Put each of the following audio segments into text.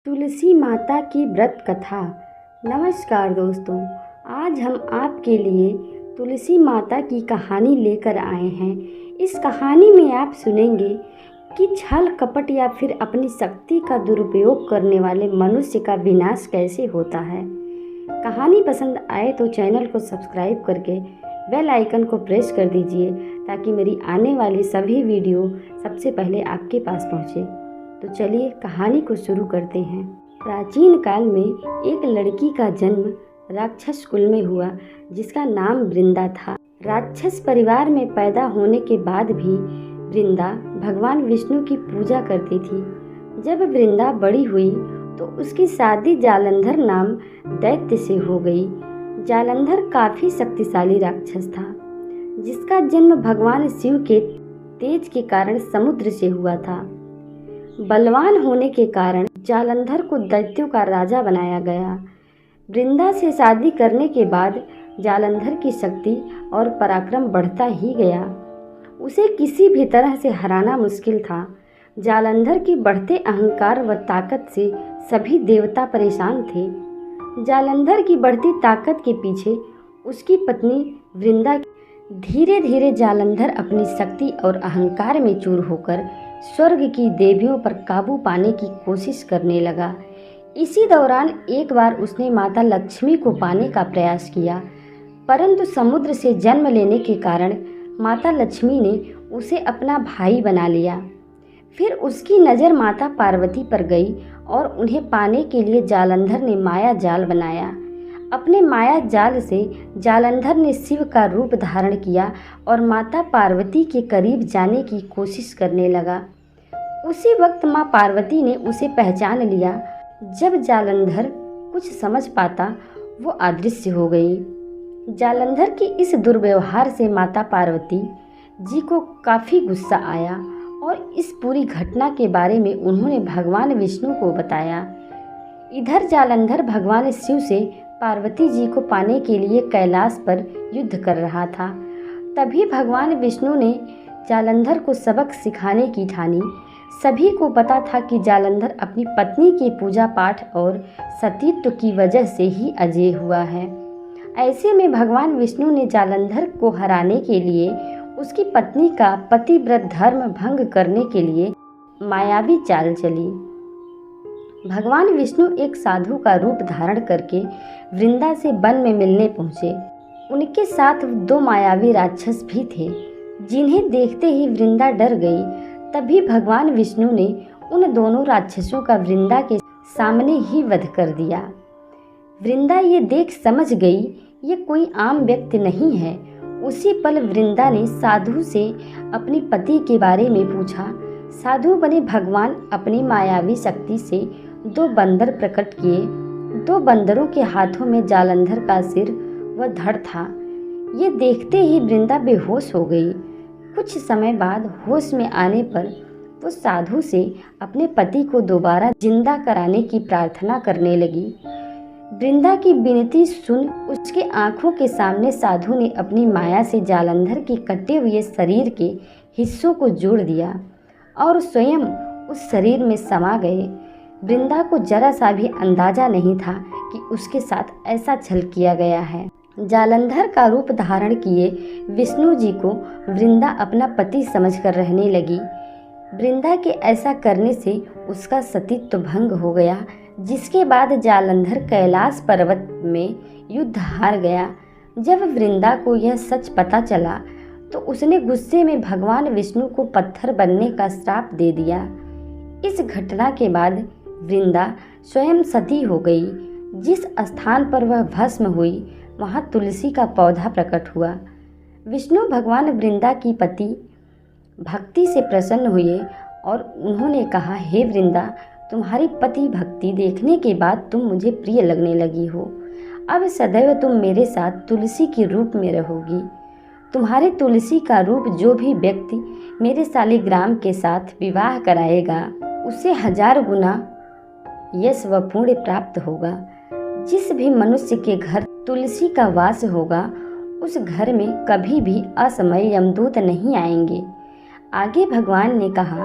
तुलसी माता की व्रत कथा। नमस्कार दोस्तों, आज हम आपके लिए तुलसी माता की कहानी लेकर आए हैं। इस कहानी में आप सुनेंगे कि छल कपट या फिर अपनी शक्ति का दुरुपयोग करने वाले मनुष्य का विनाश कैसे होता है। कहानी पसंद आए तो चैनल को सब्सक्राइब करके बेल आइकन को प्रेस कर दीजिए ताकि मेरी आने वाली सभी वीडियो सबसे पहले आपके पास पहुँचे। तो चलिए कहानी को शुरू करते हैं। प्राचीन काल में एक लड़की का जन्म राक्षस कुल में हुआ जिसका नाम वृंदा था। राक्षस परिवार में पैदा होने के बाद भी वृंदा भगवान विष्णु की पूजा करती थी। जब वृंदा बड़ी हुई तो उसकी शादी जालंधर नाम दैत्य से हो गई। जालंधर काफी शक्तिशाली राक्षस था जिसका जन्म भगवान शिव के तेज के कारण समुद्र से हुआ था। बलवान होने के कारण जालंधर को दैत्यों का राजा बनाया गया। वृंदा से शादी करने के बाद जालंधर की शक्ति और पराक्रम बढ़ता ही गया। उसे किसी भी तरह से हराना मुश्किल था। जालंधर के बढ़ते अहंकार व ताकत से सभी देवता परेशान थे। जालंधर की बढ़ती ताकत के पीछे उसकी पत्नी वृंदा। धीरे धीरे जालंधर अपनी शक्ति और अहंकार में चूर होकर स्वर्ग की देवियों पर काबू पाने की कोशिश करने लगा। इसी दौरान एक बार उसने माता लक्ष्मी को पाने का प्रयास किया, परंतु समुद्र से जन्म लेने के कारण माता लक्ष्मी ने उसे अपना भाई बना लिया। फिर उसकी नज़र माता पार्वती पर गई और उन्हें पाने के लिए जालंधर ने माया जाल बनाया। अपने माया जाल से जालंधर ने शिव का रूप धारण किया और माता पार्वती के करीब जाने की कोशिश करने लगा। उसी वक्त माँ पार्वती ने उसे पहचान लिया। जब जालंधर कुछ समझ पाता वो अदृश्य हो गई। जालंधर के इस दुर्व्यवहार से माता पार्वती जी को काफ़ी गुस्सा आया और इस पूरी घटना के बारे में उन्होंने भगवान विष्णु को बताया। इधर जालंधर भगवान शिव से पार्वती जी को पाने के लिए कैलाश पर युद्ध कर रहा था। तभी भगवान विष्णु ने जालंधर को सबक सिखाने की ठानी। सभी को पता था कि जालंधर अपनी पत्नी की पूजा पाठ और सतीत्व की वजह से ही अजेय हुआ है। ऐसे में भगवान विष्णु ने जालंधर को हराने के लिए उसकी पत्नी का पतिव्रत धर्म भंग करने के लिए मायावी चाल चली। भगवान विष्णु एक साधु का रूप धारण करके वृंदा से वन में मिलने पहुँचे। उनके साथ दो मायावी राक्षस भी थे जिन्हें देखते ही वृंदा डर गई। तभी भगवान विष्णु ने उन दोनों राक्षसों का वृंदा के सामने ही वध कर दिया। वृंदा ये देख समझ गई ये कोई आम व्यक्ति नहीं है। उसी पल वृंदा ने साधु से अपने पति के बारे में पूछा। साधु बने भगवान अपनी मायावी शक्ति से दो बंदर प्रकट किए। दो बंदरों के हाथों में जालंधर का सिर व धड़ था। ये देखते ही वृंदा बेहोश हो गई। कुछ समय बाद होश में आने पर वो साधु से अपने पति को दोबारा जिंदा कराने की प्रार्थना करने लगी। वृंदा की विनती सुन उसके आंखों के सामने साधु ने अपनी माया से जालंधर के कटे हुए शरीर के हिस्सों को जोड़ दिया और स्वयं उस शरीर में समा गए। वृंदा को जरा सा भी अंदाजा नहीं था कि उसके साथ ऐसा छल किया गया है। जालंधर का रूप धारण किए विष्णु जी को वृंदा अपना पति समझकर रहने लगी। वृंदा के ऐसा करने से उसका सतीत्व भंग हो गया, जिसके बाद जालंधर कैलाश पर्वत में युद्ध हार गया। जब वृंदा को यह सच पता चला तो उसने गुस्से में भगवान विष्णु को पत्थर बनने का श्राप दे दिया। इस घटना के बाद वृंदा स्वयं सती हो गई। जिस स्थान पर वह भस्म हुई वहाँ तुलसी का पौधा प्रकट हुआ। विष्णु भगवान वृंदा की पति भक्ति से प्रसन्न हुए और उन्होंने कहा, हे वृंदा, तुम्हारी पति भक्ति देखने के बाद तुम मुझे प्रिय लगने लगी हो। अब सदैव तुम मेरे साथ तुलसी के रूप में रहोगी। तुम्हारे तुलसी का रूप जो भी व्यक्ति मेरे शालिग्राम के साथ विवाह कराएगा उसे 1000 गुना यश व पुण्य प्राप्त होगा। जिस भी मनुष्य के घर तुलसी का वास होगा उस घर में कभी भी असमय यमदूत नहीं आएंगे। आगे भगवान ने कहा,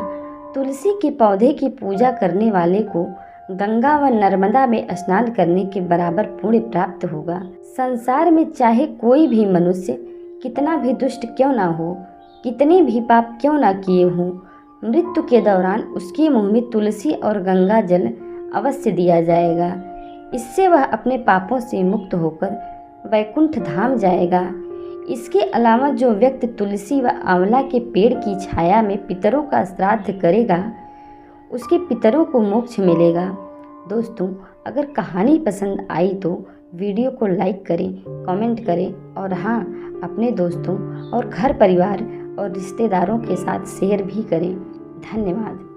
तुलसी के पौधे की पूजा करने वाले को गंगा व नर्मदा में स्नान करने के बराबर पुण्य प्राप्त होगा। संसार में चाहे कोई भी मनुष्य कितना भी दुष्ट क्यों ना हो, कितने भी पाप क्यों ना किए हों, मृत्यु के दौरान उसके मुंह में तुलसी और गंगा जल अवश्य दिया जाएगा। इससे वह अपने पापों से मुक्त होकर वैकुंठ धाम जाएगा। इसके अलावा जो व्यक्ति तुलसी व आंवला के पेड़ की छाया में पितरों का श्राद्ध करेगा, उसके पितरों को मोक्ष मिलेगा। दोस्तों, अगर कहानी पसंद आई तो वीडियो को लाइक करें, कमेंट करें और हाँ, अपने दोस्तों और घर परिवार और रिश्तेदारों के साथ शेयर भी करें। धन्यवाद।